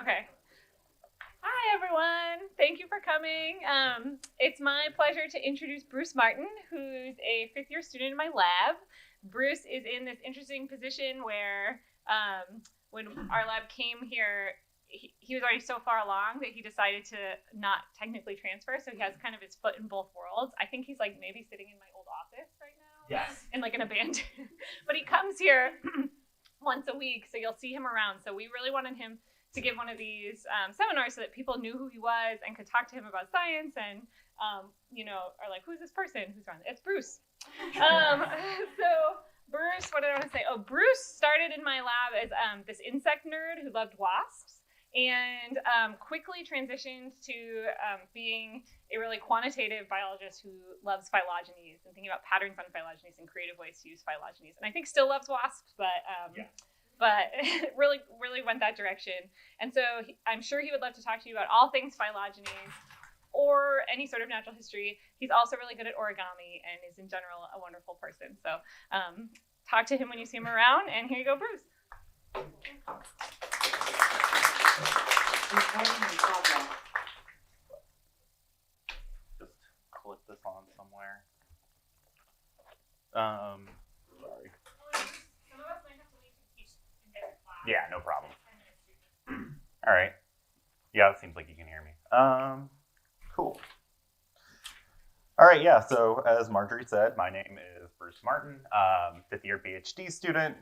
Okay. Hi, everyone. Thank you for coming. It's my pleasure to introduce Bruce Martin, who's a fifth-year student in my lab. Bruce is in this interesting position where when our lab came here, he was already so far along that he decided to not technically transfer, so he has kind of his foot in both worlds. I think he's like maybe sitting in my old office right now. Yes. In like an abandoned, but he comes here once a week, so you'll see him around. So we really wanted him to give one of these seminars so that people knew who he was and could talk to him about science and, are like, who's this person? Who's on? It's Bruce. So Bruce, what did I want to say? Oh, Bruce started in my lab as this insect nerd who loved wasps and quickly transitioned to being a really quantitative biologist who loves phylogenies and thinking about patterns on phylogenies and creative ways to use phylogenies. And I think still loves wasps, but really went that direction. And so I'm sure he would love to talk to you about all things phylogenies or any sort of natural history. He's also really good at origami and is in general a wonderful person. So talk to him when you see him around. And here you go, Bruce. Just click this on somewhere. Sorry. Some of us might have to leave to teach in different class. Yeah, no problem. All right. Yeah, it seems like you can hear me. Cool. All right, yeah, so as Marjorie said, my name is Bruce Martin, fifth-year PhD student,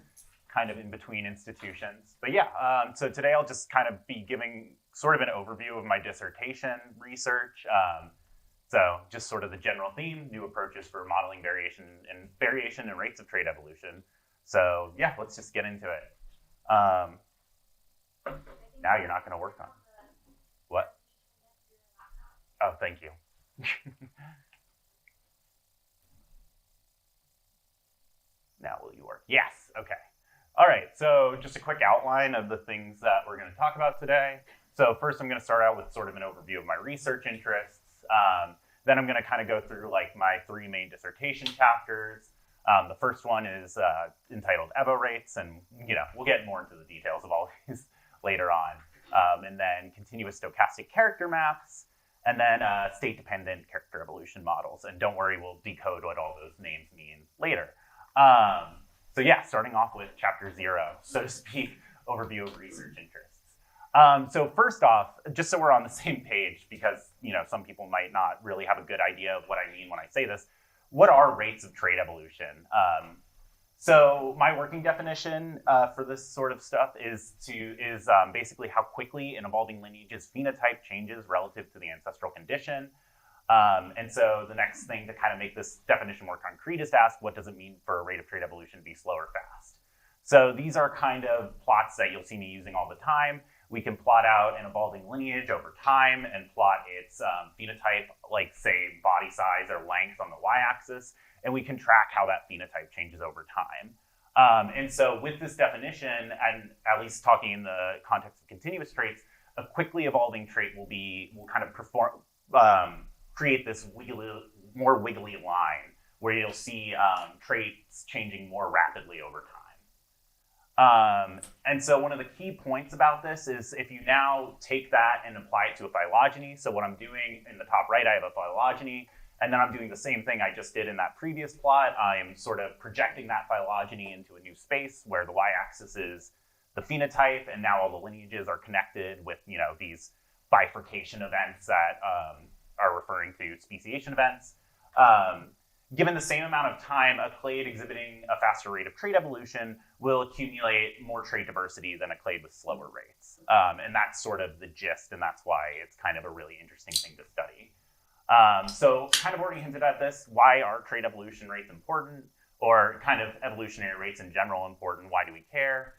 kind of in between institutions. But yeah, so today I'll just kind of be giving sort of an overview of my dissertation research. So just sort of the general theme, new approaches for modeling variation and rates of trait evolution. So yeah, let's just get into it. Now you're not going to work on it. What? Oh, thank you. Now will you work? Yes, okay. All right, so just a quick outline of the things that we're going to talk about today. So first I'm going to start out with sort of an overview of my research interests. Then I'm going to kind of go through like my three main dissertation chapters. The first one is entitled Evo rates, and we'll get more into the details of all these later on. And then continuous stochastic character maps, and then state-dependent character evolution models. And don't worry, we'll decode what all those names mean later. So yeah, starting off with chapter 0, so to speak, overview of research interests. So first off, just so we're on the same page, because some people might not really have a good idea of what I mean when I say this, what are rates of trait evolution? So my working definition for this sort of stuff is basically how quickly an evolving lineage's phenotype changes relative to the ancestral condition. And so the next thing to kind of make this definition more concrete is to ask, what does it mean for a rate of trait evolution to be slow or fast? So these are kind of plots that you'll see me using all the time. We can plot out an evolving lineage over time and plot its phenotype, like say body size or length on the y-axis, and we can track how that phenotype changes over time. And so with this definition, and at least talking in the context of continuous traits, a quickly evolving trait will kind of create this more wiggly line where you'll see traits changing more rapidly over time. And so one of the key points about this is if you now take that and apply it to a phylogeny, so what I'm doing in the top right, I have a phylogeny, and then I'm doing the same thing I just did in that previous plot. I'm sort of projecting that phylogeny into a new space where the y-axis is the phenotype, and now all the lineages are connected with these bifurcation events that are referring to speciation events. Given the same amount of time, a clade exhibiting a faster rate of trait evolution will accumulate more trait diversity than a clade with slower rates. And that's sort of the gist, and that's why it's kind of a really interesting thing to study. So kind of already hinted at this, why are trait evolution rates important? Or kind of evolutionary rates in general important? Why do we care?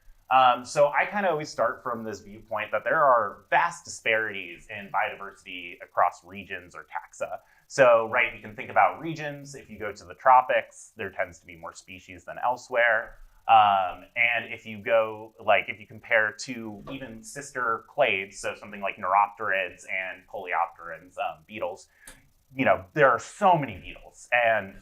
So I kind of always start from this viewpoint that there are vast disparities in biodiversity across regions or taxa. So, right, you can think about regions. If you go to the tropics, there tends to be more species than elsewhere. And if you go, if you compare two even sister clades, so something like neuropterids and coleopterids, beetles, there are so many beetles and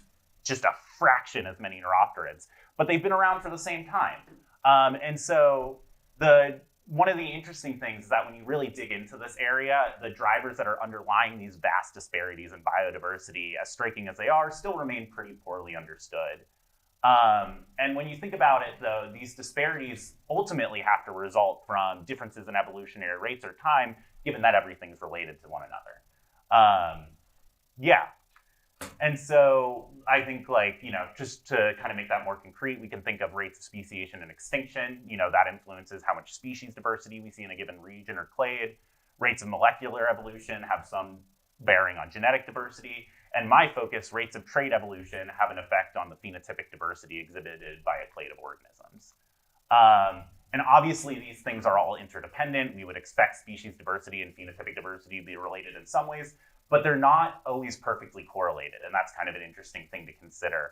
just a fraction as many neuropterids, but they've been around for the same time. And so the one of the interesting things is that when you really dig into this area, the drivers that are underlying these vast disparities in biodiversity, as striking as they are, still remain pretty poorly understood. And when you think about it, though, these disparities ultimately have to result from differences in evolutionary rates or time, given that everything's related to one another. Yeah. And so I think, like, you know, just to kind of make that more concrete, we can think of rates of speciation and extinction. You know, that influences how much species diversity we see in a given region or clade. Rates of molecular evolution have some bearing on genetic diversity. And my focus, rates of trait evolution, have an effect on the phenotypic diversity exhibited by a clade of organisms. And obviously, these things are all interdependent. We would expect species diversity and phenotypic diversity to be related in some ways, but they're not always perfectly correlated, and that's kind of an interesting thing to consider.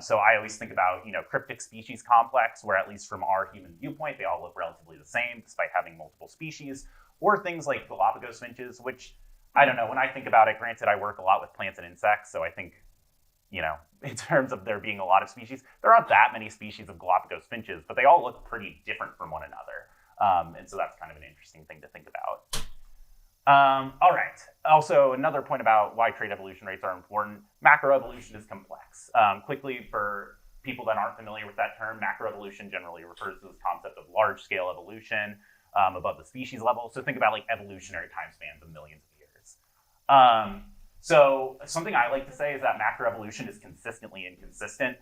So I always think about, you know, cryptic species complex, where at least from our human viewpoint, they all look relatively the same, despite having multiple species, or things like Galapagos finches, which, I don't know, when I think about it, granted, I work a lot with plants and insects, so I think, you know, in terms of there being a lot of species, there aren't that many species of Galapagos finches, but they all look pretty different from one another. And so that's kind of an interesting thing to think about. All right. Also, another point about why trait evolution rates are important, macroevolution is complex. Quickly, for people that aren't familiar with that term, macroevolution generally refers to this concept of large-scale evolution above the species level. So think about like evolutionary time spans of millions of years. So something I like to say is that macroevolution is consistently inconsistent.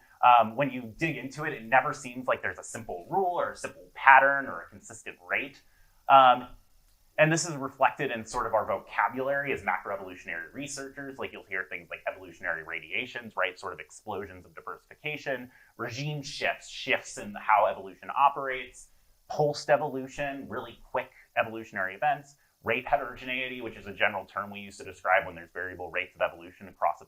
When you dig into it, it never seems like there's a simple rule or a simple pattern or a consistent rate. And this is reflected in sort of our vocabulary as macroevolutionary researchers. Like, you'll hear things like evolutionary radiations, right? Sort of explosions of diversification, regime shifts in how evolution operates, pulsed evolution, really quick evolutionary events, rate heterogeneity, which is a general term we use to describe when there's variable rates of evolution across a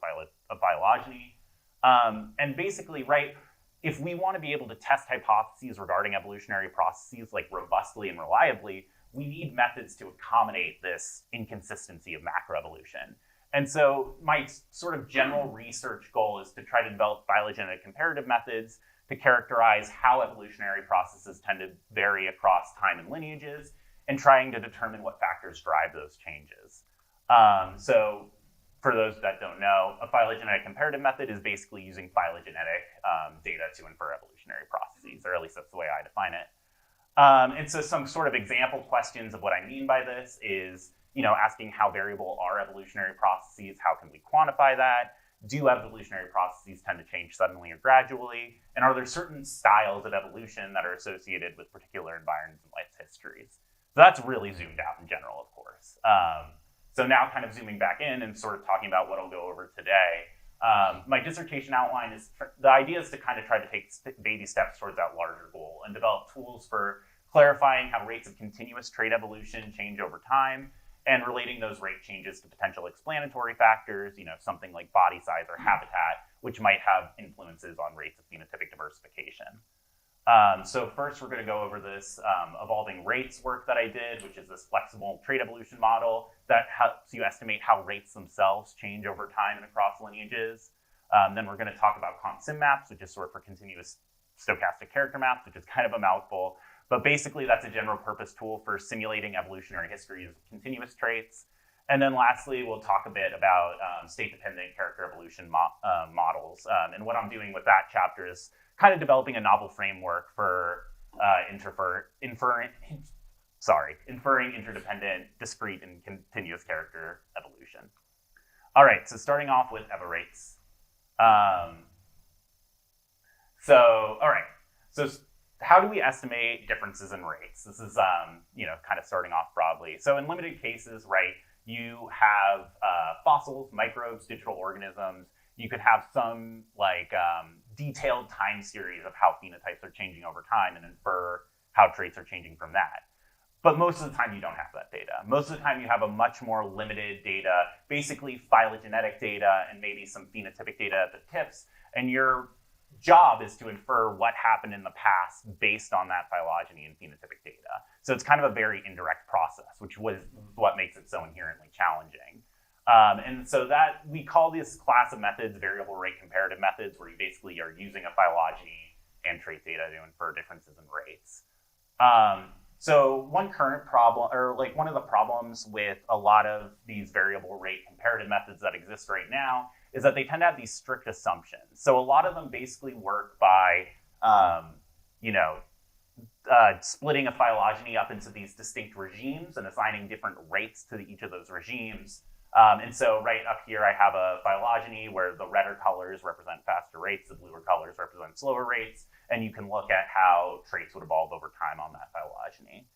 phylogeny. And basically, right, if we want to be able to test hypotheses regarding evolutionary processes like robustly and reliably, we need methods to accommodate this inconsistency of macroevolution. And so my sort of general research goal is to try to develop phylogenetic comparative methods to characterize how evolutionary processes tend to vary across time and lineages, and trying to determine what factors drive those changes. So for those that don't know, a phylogenetic comparative method is basically using phylogenetic data to infer evolutionary processes, or at least that's the way I define it. And so some sort of example questions of what I mean by this is, you know, asking how variable are evolutionary processes? How can we quantify that? Do evolutionary processes tend to change suddenly or gradually? And are there certain styles of evolution that are associated with particular environments and life histories? So that's really zoomed out in general, of course. So now kind of zooming back in and sort of talking about what I'll go over today. My dissertation outline is, the idea is to kind of try to take baby steps towards that larger goal and develop tools for clarifying how rates of continuous trait evolution change over time and relating those rate changes to potential explanatory factors, you know, something like body size or habitat, which might have influences on rates of phenotypic diversification. So first, we're going to go over this evolving rates work that I did, which is this flexible trait evolution model that helps you estimate how rates themselves change over time and across lineages. Then we're going to talk about consim maps, which is sort of for continuous stochastic character maps, which is kind of a mouthful. But basically, that's a general purpose tool for simulating evolutionary histories of continuous traits. And then lastly, we'll talk a bit about state-dependent character evolution models. And what I'm doing with that chapter is kind of developing a novel framework for inferring interdependent, discrete, and continuous character evolution. All right, so starting off with EVA rates. So how do we estimate differences in rates? This is, kind of starting off broadly. So in limited cases, right, you have fossils, microbes, digital organisms. You could have some detailed time series of how phenotypes are changing over time and infer how traits are changing from that. But most of the time you don't have that data. Most of the time you have a much more limited data, basically phylogenetic data and maybe some phenotypic data at the tips. And your job is to infer what happened in the past based on that phylogeny and phenotypic data. So it's kind of a very indirect process, which was what makes it so inherently challenging. And so that we call this class of methods variable rate comparative methods, where you basically are using a phylogeny and trait data to infer differences in rates. So one current problem, or like one of the problems with a lot of these variable rate comparative methods that exist right now is that they tend to have these strict assumptions. So a lot of them basically work by, splitting a phylogeny up into these distinct regimes and assigning different rates to each of those regimes. And so right up here, I have a phylogeny where the redder colors represent faster rates, the bluer colors represent slower rates, and you can look at how traits would evolve over time on that phylogeny.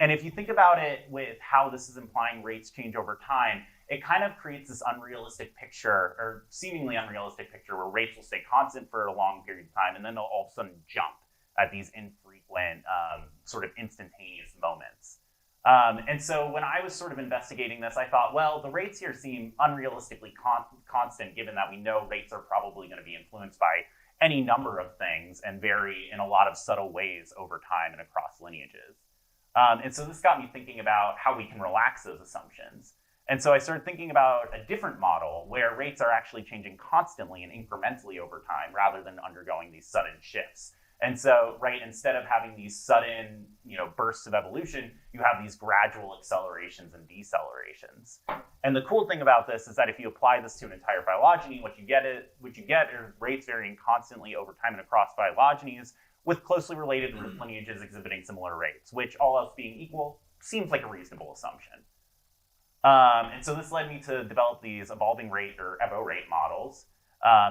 And if you think about it with how this is implying rates change over time, it kind of creates this unrealistic picture, or seemingly unrealistic picture, where rates will stay constant for a long period of time, and then they'll all of a sudden jump at these infrequent, sort of instantaneous moments. And so when I was sort of investigating this, I thought, well, the rates here seem unrealistically constant, given that we know rates are probably going to be influenced by any number of things and vary in a lot of subtle ways over time and across lineages. And so this got me thinking about how we can relax those assumptions. And so I started thinking about a different model where rates are actually changing constantly and incrementally over time rather than undergoing these sudden shifts. And so, right, instead of having these sudden, bursts of evolution, you have these gradual accelerations and decelerations. And the cool thing about this is that if you apply this to an entire phylogeny, what you get are rates varying constantly over time and across phylogenies with closely related lineages exhibiting similar rates, which, all else being equal, seems like a reasonable assumption. And so this led me to develop these evolving rate, or evo rate models.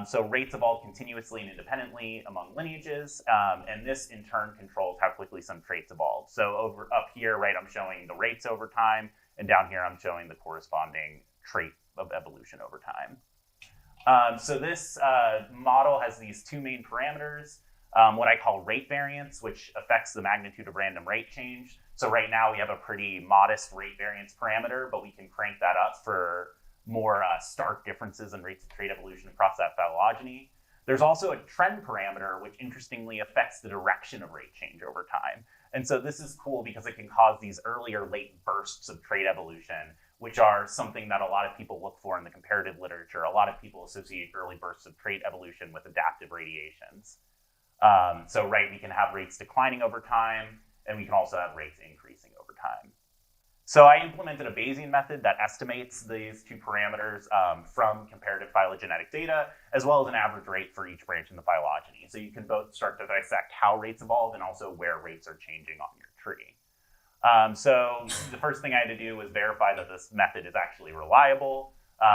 So rates evolve continuously and independently among lineages, and this in turn controls how quickly some traits evolve. So up here, right, I'm showing the rates over time, and down here I'm showing the corresponding trait of evolution over time. So this model has these two main parameters, what I call rate variance, which affects the magnitude of random rate change. So right now we have a pretty modest rate variance parameter, but we can crank that up for more stark differences in rates of trait evolution across that phylogeny. There's also a trend parameter, which interestingly affects the direction of rate change over time. And so this is cool because it can cause these early or late bursts of trait evolution, which are something that a lot of people look for in the comparative literature. A lot of people associate early bursts of trait evolution with adaptive radiations. So right, we can have rates declining over time, and we can also have rates increasing over time. So I implemented a Bayesian method that estimates these two parameters from comparative phylogenetic data, as well as an average rate for each branch in the phylogeny. So you can both start to dissect how rates evolve and also where rates are changing on your tree. So the first thing I had to do was verify that this method is actually reliable.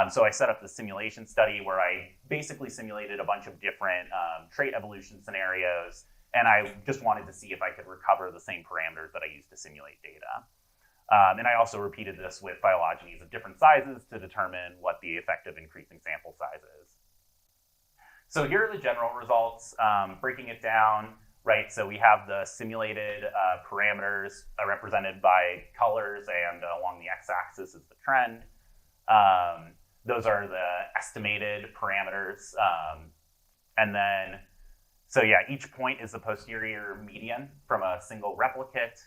So I set up the simulation study where I basically simulated a bunch of different trait evolution scenarios, and I just wanted to see if I could recover the same parameters that I used to simulate data. And I also repeated this with phylogenies of different sizes to determine what the effect of increasing sample size is. So here are the general results, breaking it down, right? So we have the simulated parameters represented by colors, and along the x-axis is the trend. Those are the estimated parameters. And then, so yeah, each point is the posterior median from a single replicate.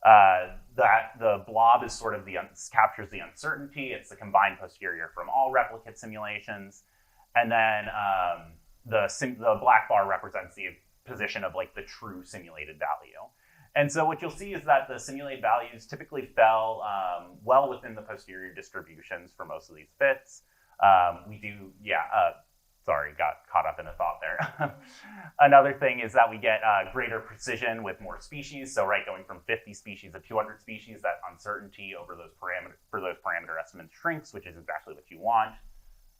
That the blob is sort of captures the uncertainty. It's the combined posterior from all replicate simulations. And then the black bar represents the position of like the true simulated value. And so what you'll see is that the simulated values typically fell well within the posterior distributions for most of these fits. Sorry, got caught up in a thought there. Another thing is that we get greater precision with more species. So right, going from 50 species to 200 species, that uncertainty over those parameter estimates shrinks, which is exactly what you want.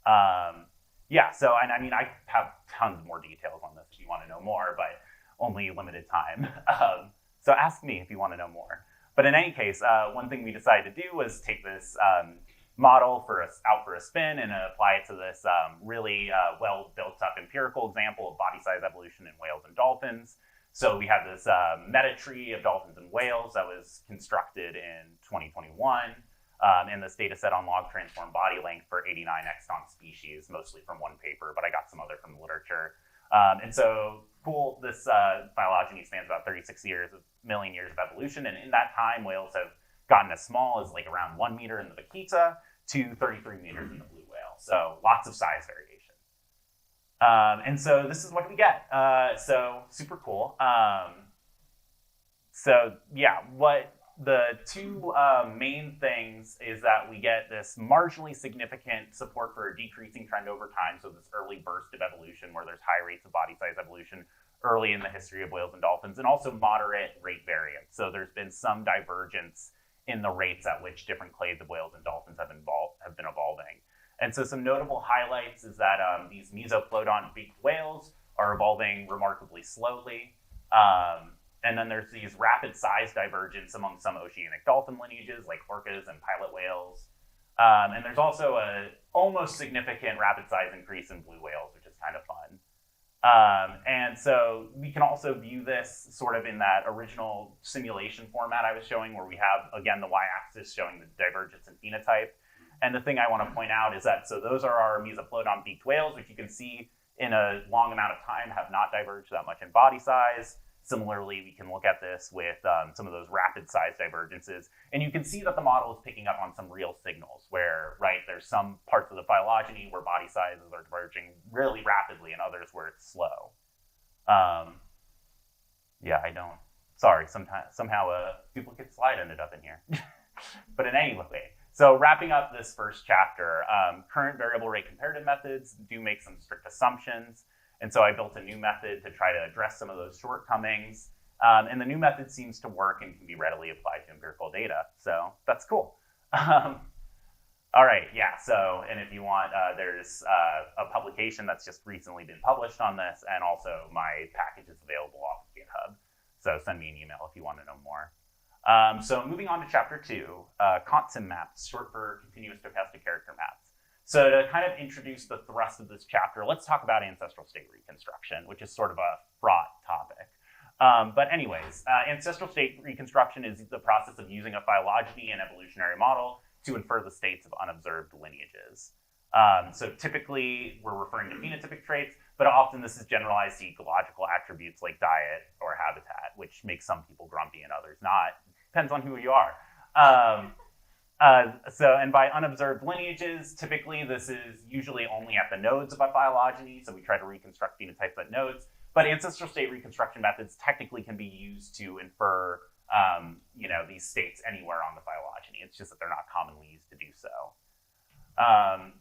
And I mean, I have tons more details on this if you want to know more, but only limited time. So ask me if you want to know more. But in any case, one thing we decided to do was take this model out for a spin and apply it to this really well built up empirical example of body size evolution in whales and dolphins. So we had this meta tree of dolphins and whales that was constructed in 2021, and this data set on log transformed body length for 89 extant species, mostly from one paper, but I got some other from the literature. And so cool, this phylogeny spans about 36 million years of evolution, and in that time, whales have gotten as small as like around 1 meter in the vaquita to 33 meters in the blue whale. So lots of size variation. And so this is what we get. So super cool. So yeah, what the two main things is that we get this marginally significant support for a decreasing trend over time. So this early burst of evolution where there's high rates of body size evolution early in the history of whales and dolphins, and also moderate rate variance. So there's been some divergence in the rates at which different clades of whales and dolphins have been evolving. And so some notable highlights is that these mesoploodon-beaked whales are evolving remarkably slowly. And then there's these rapid size divergence among some oceanic dolphin lineages like orcas and pilot whales. And there's also a almost significant rapid size increase in blue whales, which is kind of fun. And so we can also view this sort of in that original simulation format I was showing, where we have, again, the y-axis showing the divergence in phenotype. And the thing I want to point out is that, so those are our mesoploodon-beaked whales, which you can see in a long amount of time have not diverged that much in body size. Similarly, we can look at this with some of those rapid size divergences. And you can see that the model is picking up on some real signals where, right, there's some parts of the phylogeny where body sizes are diverging really rapidly and others where it's slow. Somehow a duplicate slide ended up in here. But in any way, so wrapping up this first chapter, current variable rate comparative methods do make some strict assumptions. And so I built a new method to try to address some of those shortcomings. And the new method seems to work and can be readily applied to empirical data. So that's cool. All right, yeah, so, and if you want, there's a publication that's just recently been published on this, and also my package is available off of GitHub. So send me an email if you want to know more. So moving on to chapter 2, CONSIM maps, short for continuous stochastic character maps. So to kind of introduce the thrust of this chapter, let's talk about ancestral state reconstruction, which is sort of a fraught topic. But anyways, ancestral state reconstruction is the process of using a phylogeny and evolutionary model to infer the states of unobserved lineages. So typically, we're referring to phenotypic traits, but often this is generalized to ecological attributes like diet or habitat, which makes some people grumpy and others not. Depends on who you are. And by unobserved lineages, typically this is usually only at the nodes of a phylogeny, so we try to reconstruct phenotypes at nodes. But ancestral state reconstruction methods technically can be used to infer these states anywhere on the phylogeny. It's just that they're not commonly used to do so.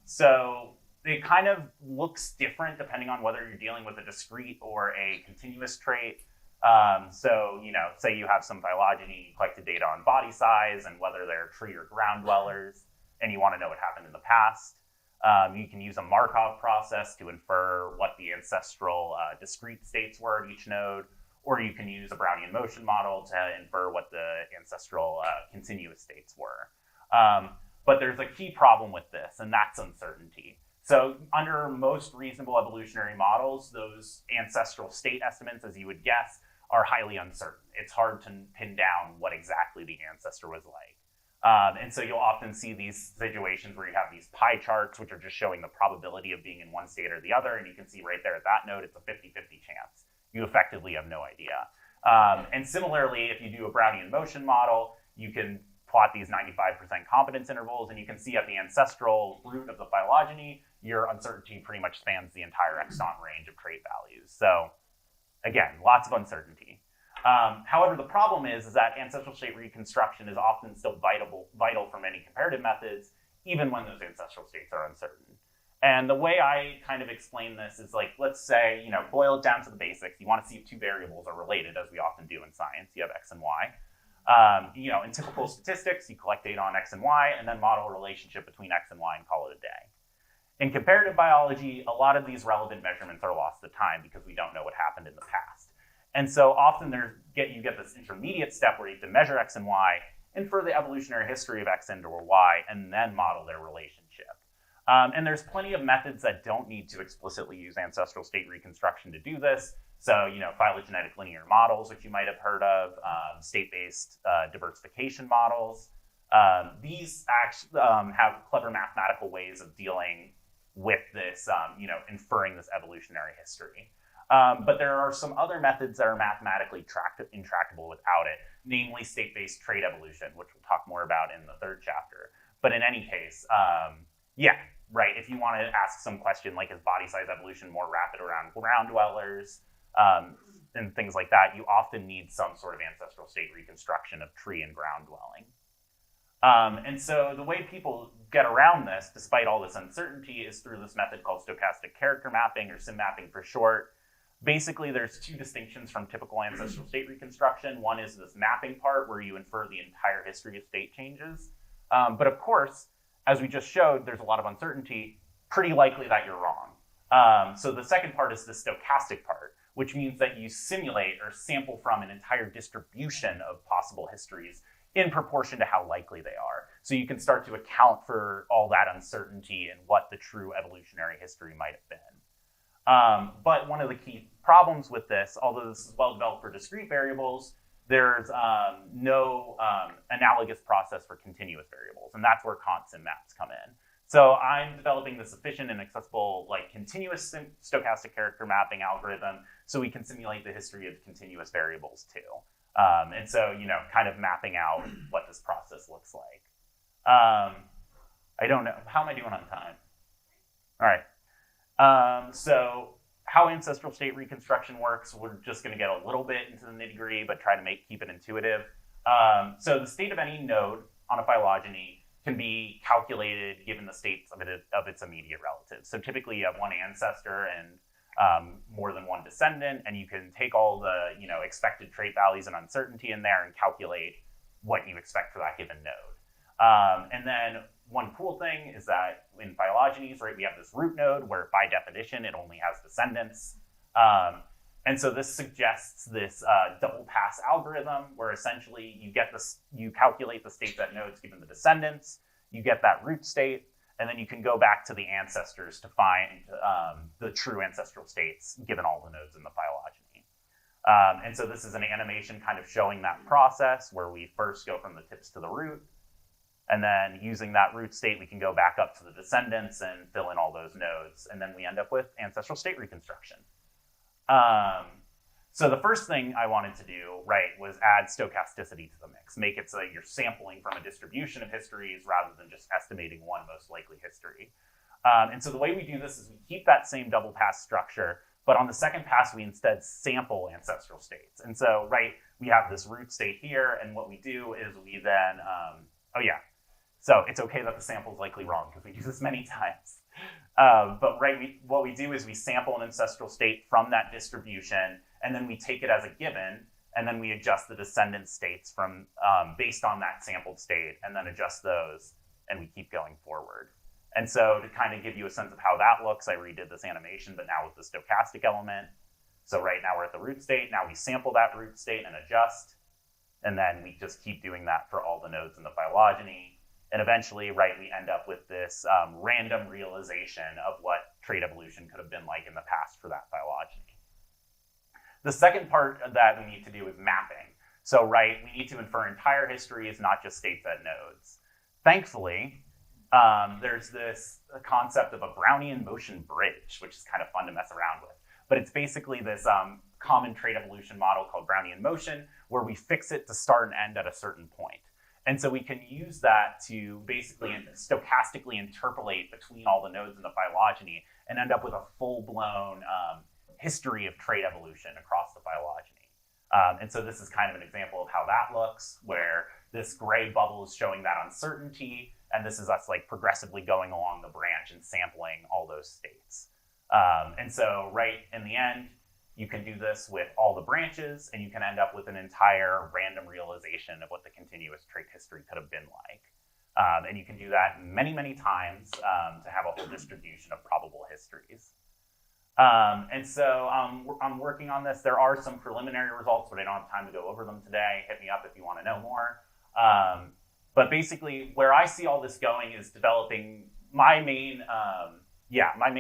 So it kind of looks different depending on whether you're dealing with a discrete or a continuous trait. So, say you have some phylogeny, you collected data on body size and whether they're tree or ground dwellers, and you want to know what happened in the past. You can use a Markov process to infer what the ancestral discrete states were at each node, or you can use a Brownian motion model to infer what the ancestral continuous states were. But there's a key problem with this, and that's uncertainty. So under most reasonable evolutionary models, those ancestral state estimates, as you would guess, are highly uncertain. It's hard to pin down what exactly the ancestor was like. And so you'll often see these situations where you have these pie charts, which are just showing the probability of being in one state or the other. And you can see right there at that node, it's a 50-50 chance. You effectively have no idea. And similarly, if you do a Brownian motion model, you can plot these 95% confidence intervals, and you can see at the ancestral root of the phylogeny, your uncertainty pretty much spans the entire extant range of trait values. So again, lots of uncertainty. However, the problem is that ancestral state reconstruction is often still vital for many comparative methods, even when those ancestral states are uncertain. And the way I kind of explain this is like, let's say, boil it down to the basics. You want to see if two variables are related, as we often do in science. You have X and Y. In typical statistics, you collect data on X and Y and then model a relationship between X and Y and call it a day. In comparative biology, a lot of these relevant measurements are lost to time because we don't know what happened in the past. And so often you get this intermediate step where you have to measure X and Y, infer the evolutionary history of X and or Y, and then model their relationship. And there's plenty of methods that don't need to explicitly use ancestral state reconstruction to do this. So, phylogenetic linear models, which you might have heard of, state-based diversification models. These actually have clever mathematical ways of dealing with this, inferring this evolutionary history. But there are some other methods that are mathematically intractable without it, namely state-based trait evolution, which we'll talk more about in the third chapter. But in any case, if you want to ask some question like, is body size evolution more rapid around ground dwellers? and things like that, you often need some sort of ancestral state reconstruction of tree and ground dwelling. And so the way people get around this, despite all this uncertainty, is through this method called stochastic character mapping, or SIM mapping for short. Basically, there's two distinctions from typical ancestral state reconstruction. One is this mapping part, where you infer the entire history of state changes. But of course, as we just showed, there's a lot of uncertainty, pretty likely that you're wrong. So the second part is the stochastic part, which means that you simulate or sample from an entire distribution of possible histories in proportion to how likely they are. So you can start to account for all that uncertainty and what the true evolutionary history might have been. But one of the key problems with this, although this is well developed for discrete variables, there's no analogous process for continuous variables, and that's where constant maps come in. So I'm developing this efficient and accessible, like, continuous stochastic character mapping algorithm, so we can simulate the history of continuous variables too. And so, kind of mapping out what this process looks like. I don't know. How am I doing on time? All right. So how ancestral state reconstruction works, we're just going to get a little bit into the nitty-gritty, but try to keep it intuitive. So the state of any node on a phylogeny can be calculated given the states of its immediate relatives. So typically you have one ancestor and more than one descendant, and you can take all the expected trait values and uncertainty in there and calculate what you expect for that given node. And then one cool thing is that in phylogenies, right, we have this root node where by definition it only has descendants. And so this suggests this double pass algorithm where essentially you calculate the states at nodes given the descendants, you get that root state, and then you can go back to the ancestors to find the true ancestral states given all the nodes in the phylogeny. And so this is an animation kind of showing that process where we first go from the tips to the root, and then using that root state, we can go back up to the descendants and fill in all those nodes, and then we end up with ancestral state reconstruction. So the first thing I wanted to do, right, was add stochasticity to the mix, make it so that you're sampling from a distribution of histories rather than just estimating one most likely history. And so the way we do this is we keep that same double pass structure, but on the second pass, we instead sample ancestral states. And so, right, we have this root state here, and what we do is we then, so it's okay that the sample is likely wrong because we do this many times. But right, what we do is we sample an ancestral state from that distribution, and then we take it as a given, and then we adjust the descendant states from based on that sampled state, and then adjust those, and we keep going forward. And so to kind of give you a sense of how that looks, I redid this animation, but now with the stochastic element. So right now we're at the root state. Now we sample that root state and adjust, and then we just keep doing that for all the nodes in the phylogeny. And eventually, right, we end up with this random realization of what trait evolution could have been like in the past for that phylogeny. The second part that we need to do is mapping. So, right, we need to infer entire histories, not just states at nodes. Thankfully, there's this concept of a Brownian motion bridge, which is kind of fun to mess around with. But it's basically this common trait evolution model called Brownian motion, where we fix it to start and end at a certain point. And so we can use that to basically stochastically interpolate between all the nodes in the phylogeny and end up with a full-blown history of trait evolution across the phylogeny. And so this is kind of an example of how that looks, where this gray bubble is showing that uncertainty, and this is us like progressively going along the branch and sampling all those states. And so right in the end, you can do this with all the branches, and you can end up with an entire random realization of what the continuous trait history could have been like. And you can do that many, many times to have a whole distribution of probable histories. And so I'm working on this. There are some preliminary results, but I don't have time to go over them today. Hit me up if you want to know more. But basically, where I see all this going is developing my main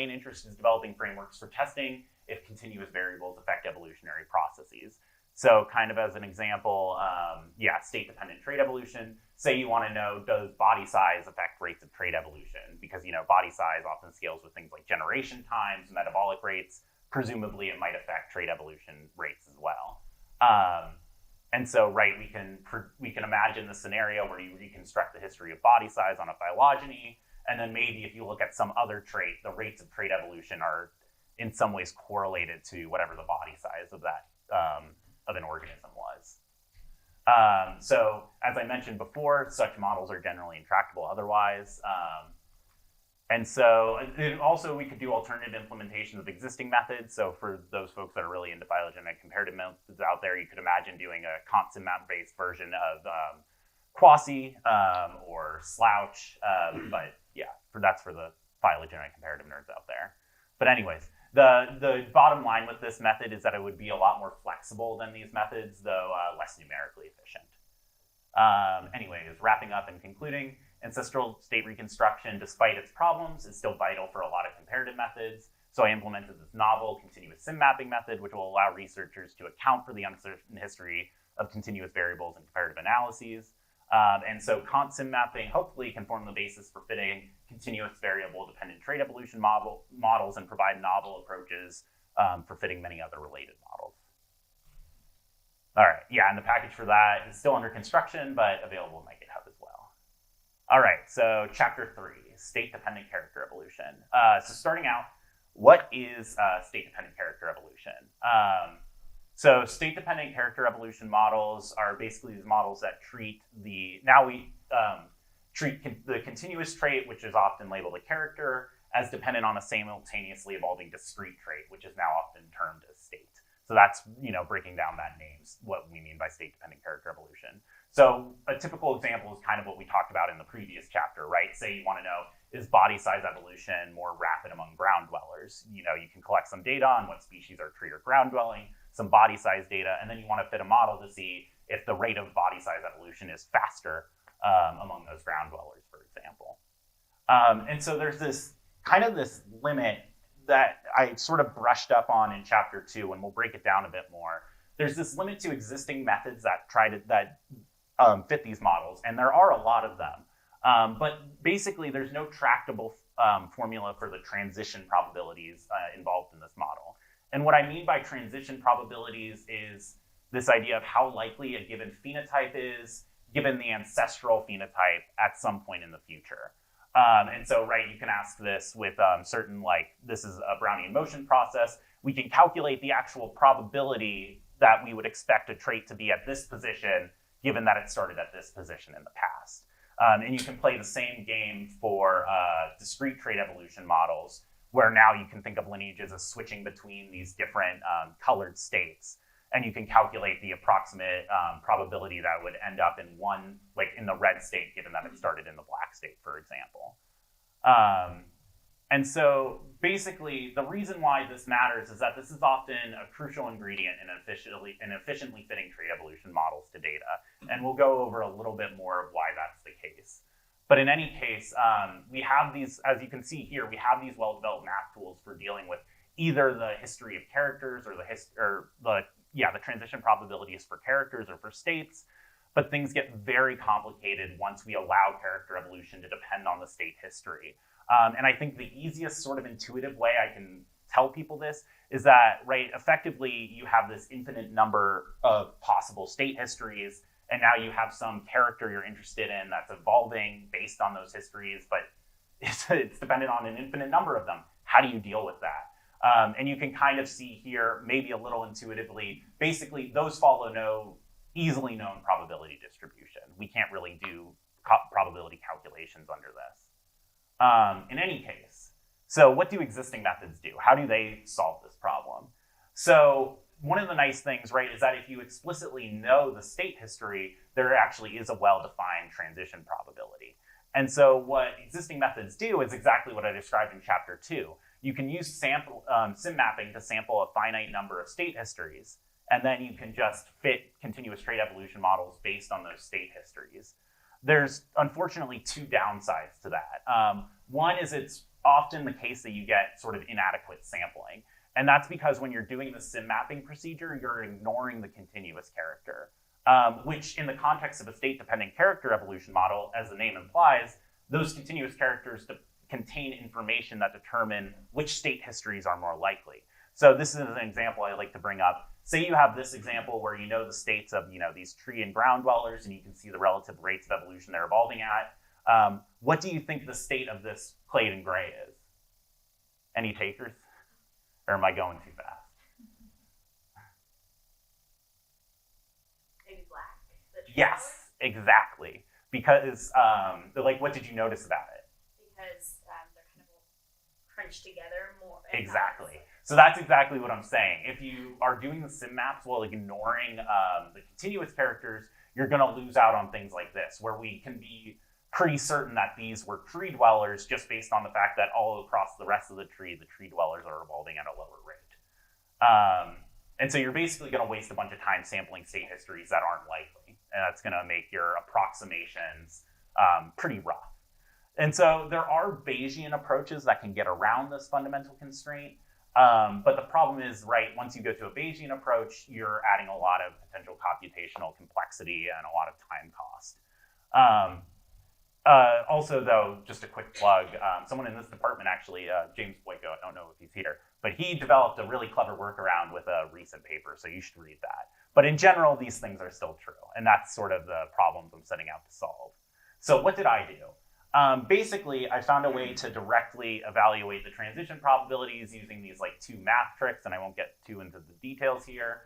interest is developing frameworks for testing if continuous variables affect evolutionary processes. So kind of as an example, state-dependent trait evolution. Say you want to know, does body size affect rates of trait evolution? Because, body size often scales with things like generation times, metabolic rates. Presumably, it might affect trait evolution rates as well. And so, right, we can imagine the scenario where you reconstruct the history of body size on a phylogeny, and then maybe if you look at some other trait, the rates of trait evolution are in some ways correlated to whatever the body size of that of an organism was. So as I mentioned before, such models are generally intractable otherwise. And so also we could do alternative implementations of existing methods. So for those folks that are really into phylogenetic comparative methods out there, you could imagine doing a constant map-based version of quasi or slouch. But yeah, that's for the phylogenetic comparative nerds out there. But anyways, the bottom line with this method is that it would be a lot more flexible than these methods, though less numerically efficient. Anyways, wrapping up and concluding, ancestral state reconstruction, despite its problems, is still vital for a lot of comparative methods. So I implemented this novel continuous sim mapping method, which will allow researchers to account for the uncertain history of continuous variables in comparative analyses. And so cont sim mapping hopefully can form the basis for fitting continuous variable dependent trait evolution models and provide novel approaches for fitting many other related models. All right, yeah, and the package for that is still under construction, but available in my GitHub as well. All right, so chapter 3, state-dependent character evolution. So starting out, what is state-dependent character evolution? So state-dependent character evolution models are basically these models that treat the continuous trait, which is often labeled a character, as dependent on a simultaneously evolving discrete trait, which is now often termed as state. So that's, breaking down that name, what we mean by state-dependent character evolution. So a typical example is kind of what we talked about in the previous chapter, right? Say you want to know, is body size evolution more rapid among ground dwellers? You can collect some data on what species are tree or ground dwelling, some body size data, and then you want to fit a model to see if the rate of body size evolution is faster among those ground dwellers, for example. And so there's this limit that I sort of brushed up on in chapter 2, and we'll break it down a bit more. There's this limit to existing methods that fit these models, and there are a lot of them. But basically, there's no tractable formula for the transition probabilities involved in this model. And what I mean by transition probabilities is this idea of how likely a given phenotype is given the ancestral phenotype at some point in the future. And so, right, you can ask this with certain, this is a Brownian motion process. We can calculate the actual probability that we would expect a trait to be at this position, given that it started at this position in the past. And you can play the same game for discrete trait evolution models, where now you can think of lineages as switching between these different colored states. And you can calculate the approximate probability that would end up in in the red state, given that it started in the black state, for example. And so basically, the reason why this matters is that this is often a crucial ingredient in efficiently fitting trait evolution models to data. And we'll go over a little bit more of why that's the case. But in any case, we have these, as you can see here, we have these well-developed math tools for dealing with either the history of characters or the transition probabilities for characters or for states. But things get very complicated once we allow character evolution to depend on the state history. And I think the easiest sort of intuitive way I can tell people this is that, right, effectively you have this infinite number of possible state histories, and now you have some character you're interested in that's evolving based on those histories, but it's dependent on an infinite number of them. How do you deal with that? And you can kind of see here, maybe a little intuitively, basically those follow no easily known probability distribution. We can't really do probability calculations under this. In any case, so what do existing methods do? How do they solve this problem? So one of the nice things, right, is that if you explicitly know the state history, there actually is a well-defined transition probability. And so what existing methods do is exactly what I described in chapter 2. You can use sim mapping to sample a finite number of state histories, and then you can just fit continuous trait evolution models based on those state histories. There's unfortunately two downsides to that. One is it's often the case that you get sort of inadequate sampling. And that's because when you're doing the sim mapping procedure, you're ignoring the continuous character, which in the context of a state-dependent character evolution model, as the name implies, those continuous characters contain information that determine which state histories are more likely. So this is an example I like to bring up. Say you have this example where you know the states of these tree and ground dwellers, and you can see the relative rates of evolution they're evolving at. What do you think the state of this clade and gray is? Any takers? Or am I going too fast? Yes, exactly. Because, like, what did you notice about it? Because they're kind of all crunched together more. Exactly. So that's exactly what I'm saying. If you are doing the sim maps while ignoring the continuous characters, you're going to lose out on things like this, where we can be pretty certain that these were tree dwellers just based on the fact that all across the rest of the tree dwellers are evolving at a lower rate. And so you're basically going to waste a bunch of time sampling state histories that aren't likely. And that's going to make your approximations pretty rough. And so there are Bayesian approaches that can get around this fundamental constraint. But the problem is, right, once you go to a Bayesian approach, you're adding a lot of potential computational complexity and a lot of time cost. Also, though, just a quick plug, someone in this department actually, James Boyko, I don't know if he's here, but he developed a really clever workaround with a recent paper, so you should read that. But in general, these things are still true, and that's sort of the problems I'm setting out to solve. So what did I do? Basically, I found a way to directly evaluate the transition probabilities using these like two math tricks, and I won't get too into the details here.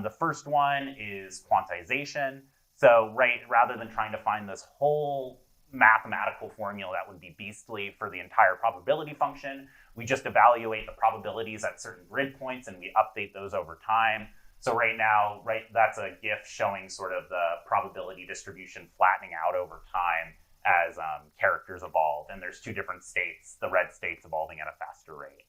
The first one is quantization. So, right, rather than trying to find this whole mathematical formula that would be beastly for the entire probability function, we just evaluate the probabilities at certain grid points and we update those over time. So right now, right, that's a GIF showing sort of the probability distribution flattening out over time as characters evolve. And there's two different states, the red state's evolving at a faster rate.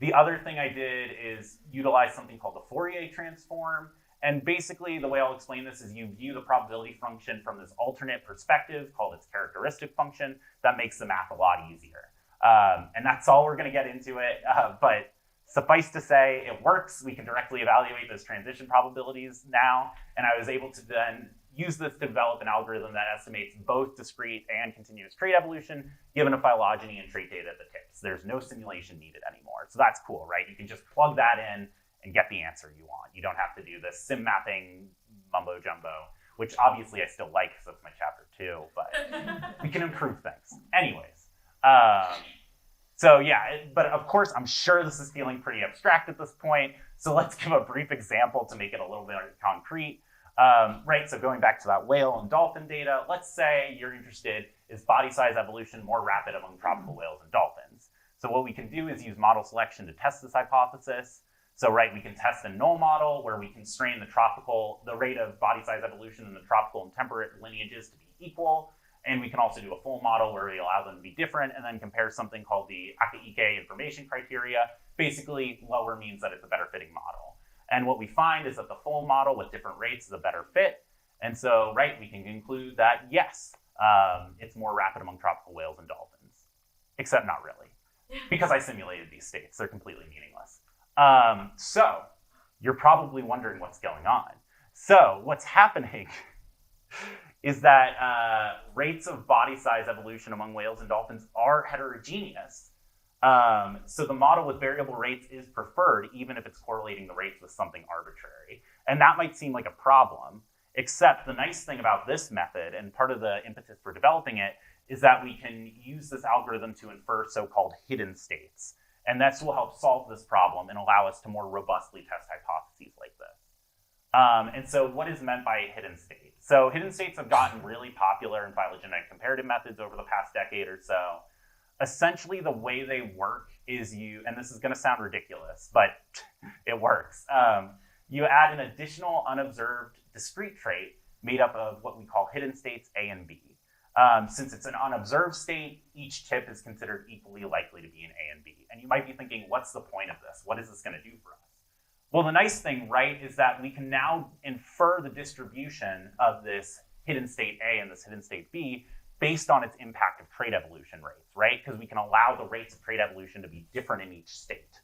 The other thing I did is utilize something called the Fourier transform. And basically, the way I'll explain this is you view the probability function from this alternate perspective called its characteristic function. That makes the math a lot easier. And that's all we're going to get into it. But suffice to say, it works. We can directly evaluate those transition probabilities now. And I was able to then use this to develop an algorithm that estimates both discrete and continuous trait evolution, given a phylogeny and trait data at the tips. There's no simulation needed anymore. So that's cool, right? You can just plug that in and get the answer you want. You don't have to do this sim mapping mumbo jumbo, which obviously I still like because that's my chapter 2, but we can improve things. Anyways, so yeah, but of course, I'm sure this is feeling pretty abstract at this point. So let's give a brief example to make it a little bit concrete. Right, so going back to that whale and dolphin data, let's say you're interested, is body size evolution more rapid among tropical whales and dolphins? So what we can do is use model selection to test this hypothesis. So right, we can test a null model where we constrain the rate of body size evolution in the tropical and temperate lineages to be equal. And we can also do a full model where we allow them to be different and then compare something called the Aka information criteria. Basically, lower means that it's a better fitting model. And what we find is that the full model with different rates is a better fit. And so, right, we can conclude that yes, it's more rapid among tropical whales and dolphins, except not really, because I simulated these states. They're completely meaningless. So you're probably wondering what's going on. So what's happening is that rates of body size evolution among whales and dolphins are heterogeneous. So the model with variable rates is preferred, even if it's correlating the rates with something arbitrary. And that might seem like a problem, except the nice thing about this method, and part of the impetus for developing it, is that we can use this algorithm to infer so-called hidden states. And this will help solve this problem and allow us to more robustly test hypotheses like this. And so what is meant by a hidden state? So hidden states have gotten really popular in phylogenetic comparative methods over the past decade or so. Essentially, the way they work is and this is going to sound ridiculous, but it works. You add an additional unobserved discrete trait made up of what we call hidden states A and B. Since it's an unobserved state, each tip is considered equally likely to be an A and B. And you might be thinking, what's the point of this? What is this going to do for us? Well, the nice thing, right, is that we can now infer the distribution of this hidden state A and this hidden state B based on its impact of trait evolution rates, right? Because we can allow the rates of trait evolution to be different in each state.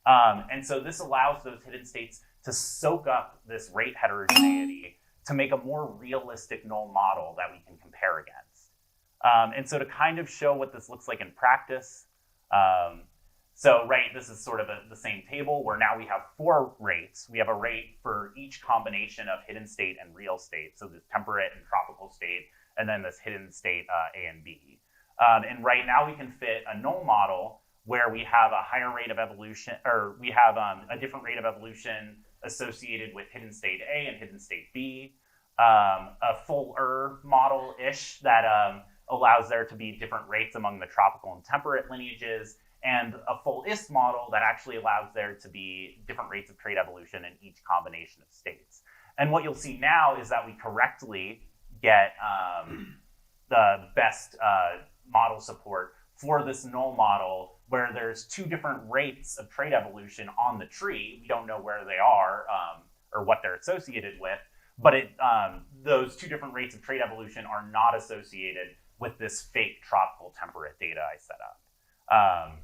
And so this allows those hidden states to soak up this rate heterogeneity to make a more realistic null model that we can compare against. And so to kind of show what this looks like in practice, right, this is sort of the same table where now we have 4 rates. We have a rate for each combination of hidden state and real state. So this temperate and tropical state, and then this hidden state A and B. And right now we can fit a null model where we have a higher rate of evolution, or we have a different rate of evolution associated with hidden state A and hidden state B. a fuller model-ish that allows there to be different rates among the tropical and temperate lineages, and a full-ist model that actually allows there to be different rates of trait evolution in each combination of states. And what you'll see now is that we correctly get the best model support for this null model, where there's two different rates of trait evolution on the tree. We don't know where they are or what they're associated with, but those two different rates of trait evolution are not associated with this fake tropical temperate data I set up.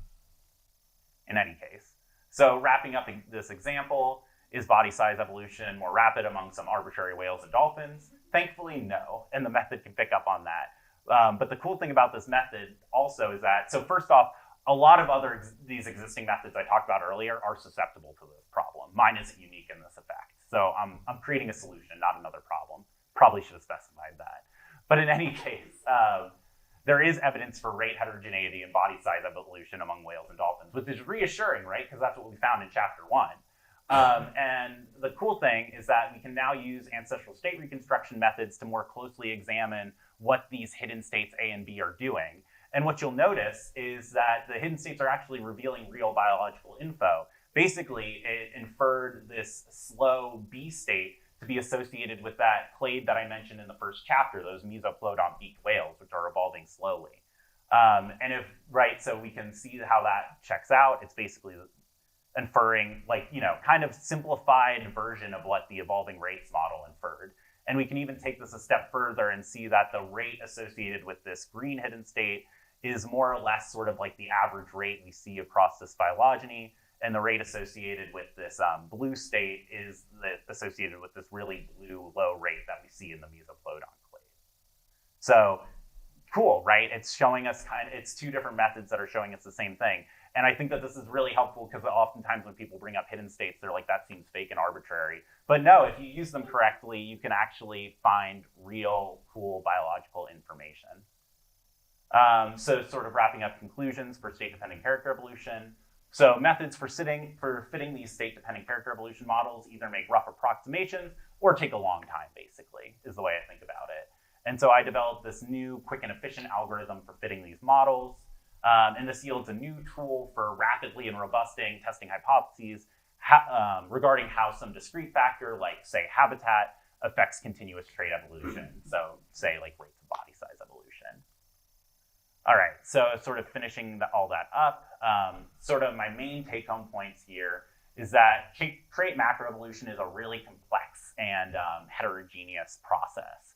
In any case, so wrapping up this example, is body size evolution more rapid among some arbitrary whales and dolphins? Thankfully, no, and the method can pick up on that. But the cool thing about this method also is that, so first off, a lot of these existing methods I talked about earlier are susceptible to this problem. Mine isn't unique in this effect. So I'm creating a solution, not another problem. Probably should have specified that. But in any case, there is evidence for rate heterogeneity and body size evolution among whales and dolphins, which is reassuring, right? Because that's what we found in chapter 1. And the cool thing is that we can now use ancestral state reconstruction methods to more closely examine what these hidden states A and B are doing. And what you'll notice is that the hidden states are actually revealing real biological info. Basically, it inferred this slow B state to be associated with that clade that I mentioned in the first chapter, those mesoplodon-beaked whales, which are evolving slowly. So we can see how that checks out. It's basically inferring, kind of simplified version of what the evolving rates model inferred. And we can even take this a step further and see that the rate associated with this green hidden state is more or less sort of like the average rate we see across this phylogeny. And the rate associated with this blue state is associated with this really blue low rate that we see in the mesoplodon clade. So cool, right? It's showing us it's two different methods that are showing us the same thing. And I think that this is really helpful because oftentimes when people bring up hidden states, they're like, that seems fake and arbitrary. But no, if you use them correctly, you can actually find real cool biological information. So sort of wrapping up conclusions for state-dependent character evolution. So methods for fitting these state-dependent character evolution models either make rough approximations or take a long time, basically, is the way I think about it. And so I developed this new quick and efficient algorithm for fitting these models. And this yields a new tool for rapidly and robusting testing hypotheses regarding how some discrete factor, like say habitat, affects continuous trait evolution. So say like rates of body size evolution. All right, so sort of finishing all that up, sort of my main take-home points here is that trait macroevolution is a really complex and heterogeneous process.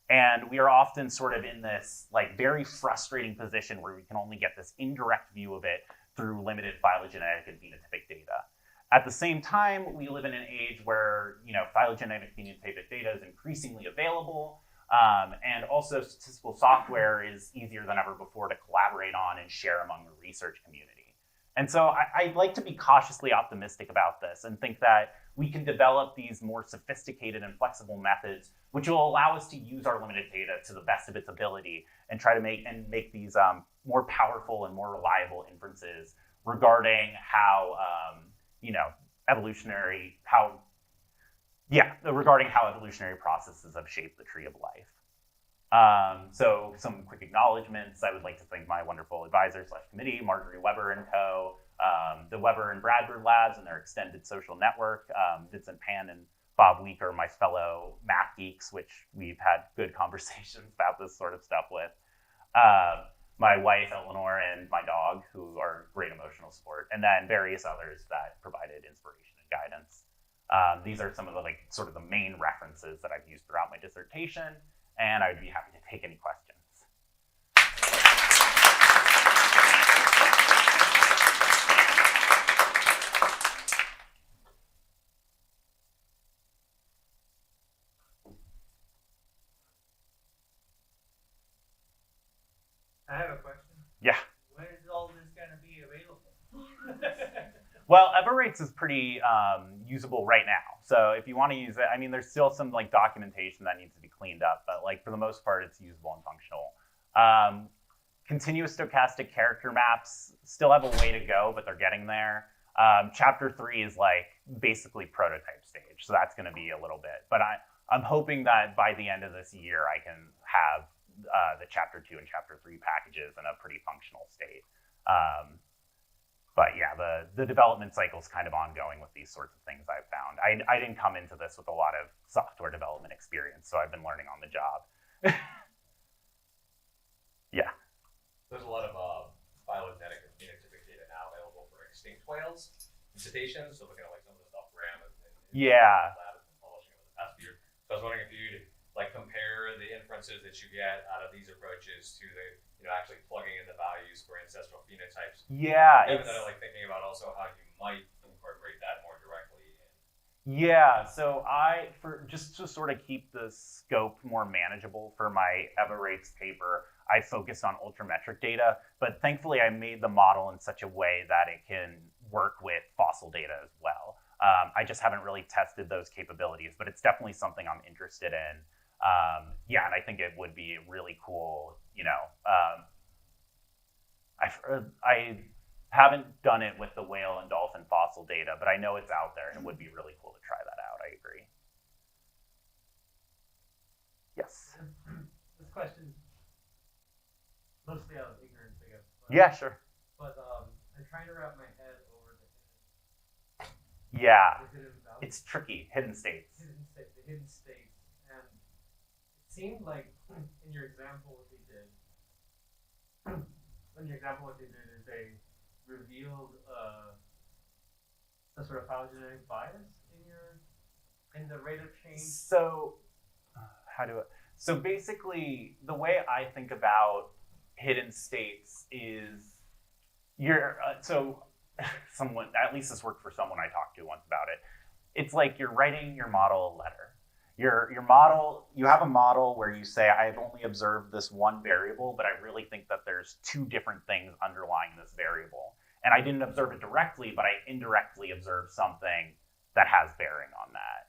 And we are often sort of in this like very frustrating position where we can only get this indirect view of it through limited phylogenetic and phenotypic data. At the same time, we live in an age where phylogenetic phenotypic data is increasingly available, and also statistical software is easier than ever before to collaborate on and share among the research community. And so I like to be cautiously optimistic about this and think that we can develop these more sophisticated and flexible methods, which will allow us to use our limited data to the best of its ability and try to make these more powerful and more reliable inferences regarding how evolutionary processes have shaped the tree of life. So some quick acknowledgements. I would like to thank my wonderful advisor/committee, Marjorie Weber and co., the Weber and Bradford Labs and their extended social network, Vincent Pan and Bob Week are my fellow math geeks, which we've had good conversations about this sort of stuff with. My wife, Eleanor, and my dog, who are great emotional support, and then various others that provided inspiration and guidance. These are some of the main references that I've used throughout my dissertation, and I would be happy to take any questions. I have a question. Yeah. When is all this going to be available? Well, EverRates is pretty usable right now. So if you want to use it, there's still some documentation that needs to be cleaned up, but for the most part, it's usable and functional. Continuous stochastic character maps still have a way to go, but they're getting there. Chapter 3 is basically prototype stage, so that's going to be a little bit. But I'm hoping that by the end of this year, I can have the chapter 2 and chapter 3 packages in a pretty functional state. But yeah, the development cycle is kind of ongoing with these sorts of things I've found. I didn't come into this with a lot of software development experience, so I've been learning on the job. Yeah. There's a lot of phylogenetic and phenotypic data now available for extinct whales and cetaceans. So looking at like some of the stuff Graham and Yeah. lab has been publishing over the past year. So I was wondering if you'd like compare the inferences that you get out of these approaches to the actually plugging in the values for ancestral phenotypes. Yeah. Given that I like thinking about also how you might incorporate that more directly in. Yeah, so just to sort of keep the scope more manageable for my EvaRates paper, I focused on ultrametric data, but thankfully I made the model in such a way that it can work with fossil data as well. I just haven't really tested those capabilities, but it's definitely something I'm interested in. Yeah, and I think it would be really cool, I haven't done it with the whale and dolphin fossil data, but I know it's out there and it would be really cool to try that out. I agree. Yes. This question mostly out of ignorance, I guess. Yeah, sure. But I'm trying to wrap my head over Yeah, the hidden values. it's tricky. Hidden states. The hidden states. And it seemed like in your example what they did, is they revealed a sort of phylogenetic bias in the rate of change. So, so basically, the way I think about hidden states is someone, at least this worked for someone I talked to once about it. It's like you're writing your model a letter. Your model, you have a model where you say, I've only observed this one variable, but I really think that there's two different things underlying this variable. And I didn't observe it directly, but I indirectly observed something that has bearing on that.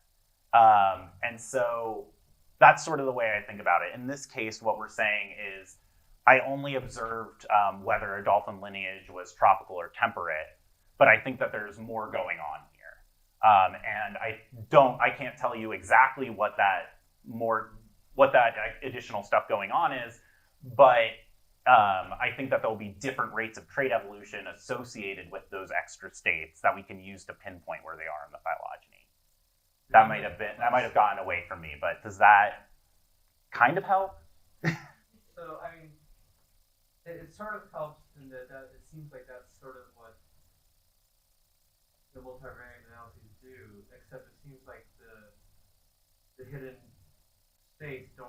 And so that's sort of the way I think about it. In this case, what we're saying is, I only observed whether a dolphin lineage was tropical or temperate, but I think that there's more going on here. And I can't tell you exactly what that additional stuff going on is, but I think that there'll be different rates of trait evolution associated with those extra states that we can use to pinpoint where they are in the phylogeny. That might have gotten away from me, but does that kind of help? So, I mean, it sort of helps in that it seems like that's sort of what the multivariate analyses do, except it seems like the hidden states they're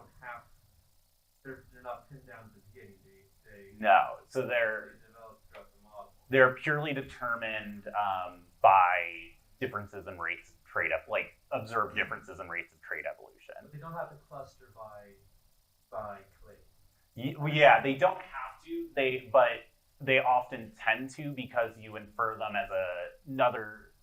not pinned down at the beginning. No, so they're developed throughout the model. They're purely determined by differences in rates of trait like observed differences in rates of trait evolution. But they don't have to cluster by clade. Yeah, they don't have to. But they often tend to because you infer them as another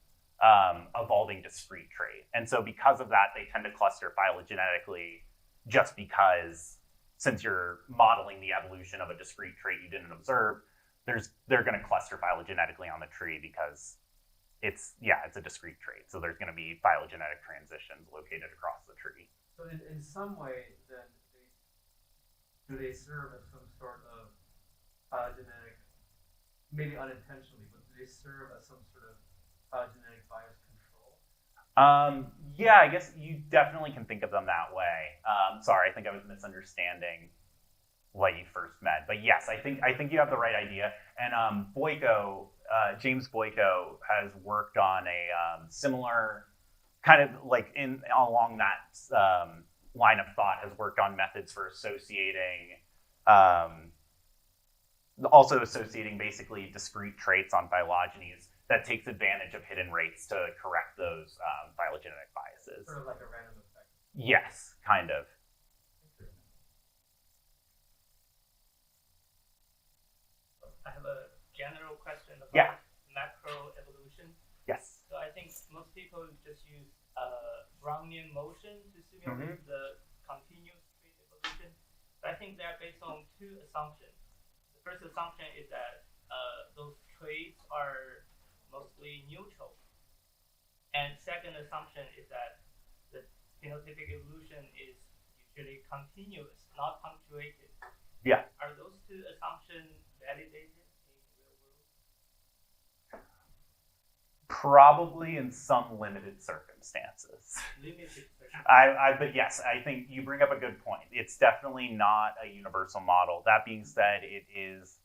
evolving discrete trait. And so because of that, they tend to cluster phylogenetically just because since you're modeling the evolution of a discrete trait you didn't observe, they're going to cluster phylogenetically on the tree because it's a discrete trait. So there's going to be phylogenetic transitions located across the tree. So in some way, then, do they serve as some sort of phylogenetic, maybe unintentionally, but do they serve as some sort of phylogenetic bias control? Yeah, I guess you definitely can think of them that way. Sorry, I think I was misunderstanding what you first meant, but yes, I think you have the right idea. And James Boyko has worked on a similar kind of like along that line of thought, has worked on methods for associating, also associating basically discrete traits on phylogenies that takes advantage of hidden rates to correct those phylogenetic biases. Sort of like a random effect. Yes, kind of. I have a general question about macroevolution. Yes. So I think most people just use Brownian motion to simulate the continuous trait evolution. But I think they're based on two assumptions. The first assumption is that those traits are mostly neutral. And second assumption is that the phenotypic evolution is usually continuous, not punctuated. Yeah. Are those two assumptions validated in real world? Probably in some limited circumstances. Limited. But yes, I think you bring up a good point. It's definitely not a universal model. That being said, it is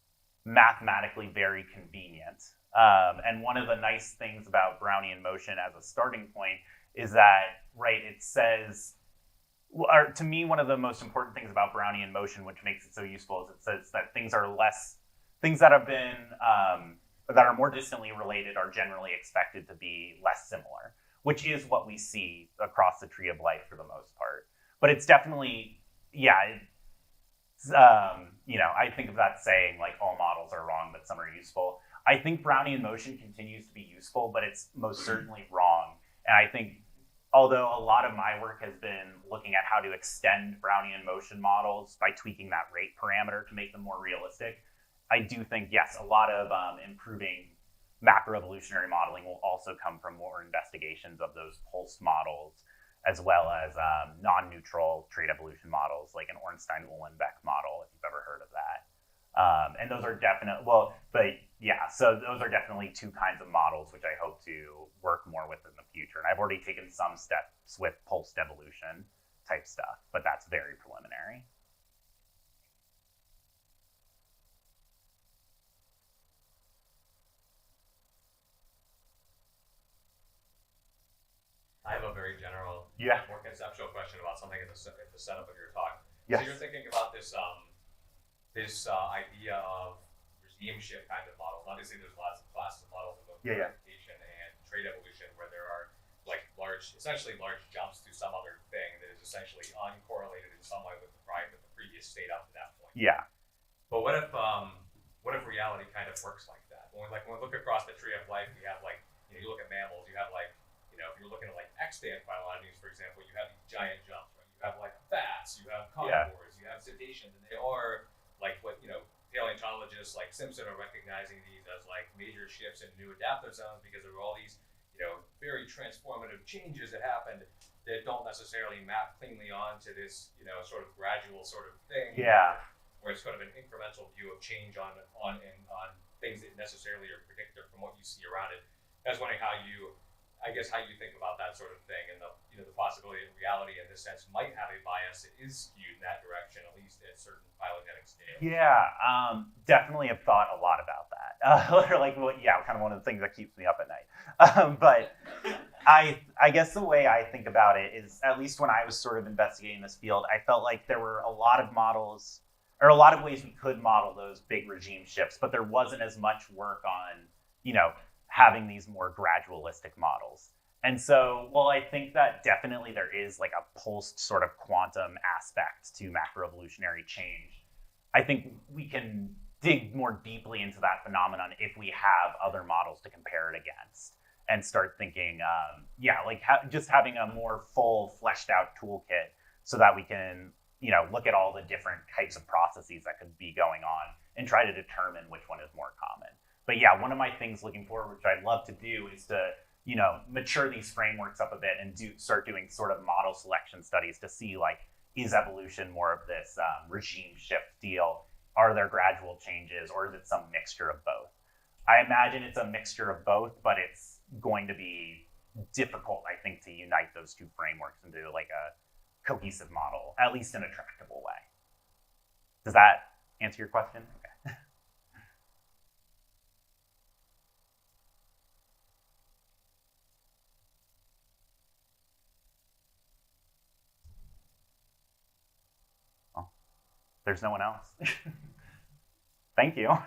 mathematically very convenient. And one of the nice things about Brownian motion as a starting point is that, right, it says, or to me, one of the most important things about Brownian motion, which makes it so useful, is it says that things that have been, that are more distantly related are generally expected to be less similar, which is what we see across the tree of life for the most part. But it's definitely, I think of that saying like all models are wrong, but some are useful. I think Brownian motion continues to be useful, but it's most certainly wrong. And I think, although a lot of my work has been looking at how to extend Brownian motion models by tweaking that rate parameter to make them more realistic, I do think, yes, a lot of improving macroevolutionary modeling will also come from more investigations of those pulsed models, as well as non-neutral trait evolution models, like an Ornstein-Uhlenbeck model, if you've ever heard of that. And those are so those are definitely two kinds of models, which I hope to work more with in the future. And I've already taken some steps with pulsed evolution type stuff, but that's very preliminary. I have a very general, more conceptual question about something in the setup of your talk. Yes. So you're thinking about this idea of regime shift kind of models. Obviously, there's lots of classes of models of both adaptation and trait evolution where there are like essentially large jumps to some other thing that is essentially uncorrelated in some way with the previous state up to that point. Yeah. But what if reality kind of works like that? When we look across the tree of life, we have you look at mammals, you have if you're looking at extant phylogenies, for example, you have these giant jumps, right? You have bats, you have carnivores, you have cetaceans, and they are what paleontologists like Simpson are recognizing these as major shifts in new adaptive zones because there were all these very transformative changes that happened that don't necessarily map cleanly onto this sort of gradual sort of thing. Yeah. Where it's kind of an incremental view of change on things that necessarily are predictive from what you see around it. I was wondering how you think about that sort of thing, and the possibility that reality in this sense might have a bias that is skewed in that direction, at least at certain phylogenetic scales. Yeah, definitely have thought a lot about that. Kind of one of the things that keeps me up at night. But I guess the way I think about it is, at least when I was sort of investigating this field, I felt like there were a lot of models, or a lot of ways we could model those big regime shifts, but there wasn't as much work on, having these more gradualistic models. And so, while I think that definitely there is a pulsed sort of quantum aspect to macroevolutionary change, I think we can dig more deeply into that phenomenon if we have other models to compare it against and start thinking, just having a more full, fleshed out toolkit so that we can, look at all the different types of processes that could be going on and try to determine which one is more common. But yeah, one of my things looking forward, which I'd love to do, is to mature these frameworks up a bit and start doing sort of model selection studies to see is evolution more of this regime shift deal? Are there gradual changes, or is it some mixture of both? I imagine it's a mixture of both, but it's going to be difficult, I think, to unite those two frameworks into a cohesive model, at least in a tractable way. Does that answer your question? Okay. There's no one else. Thank you.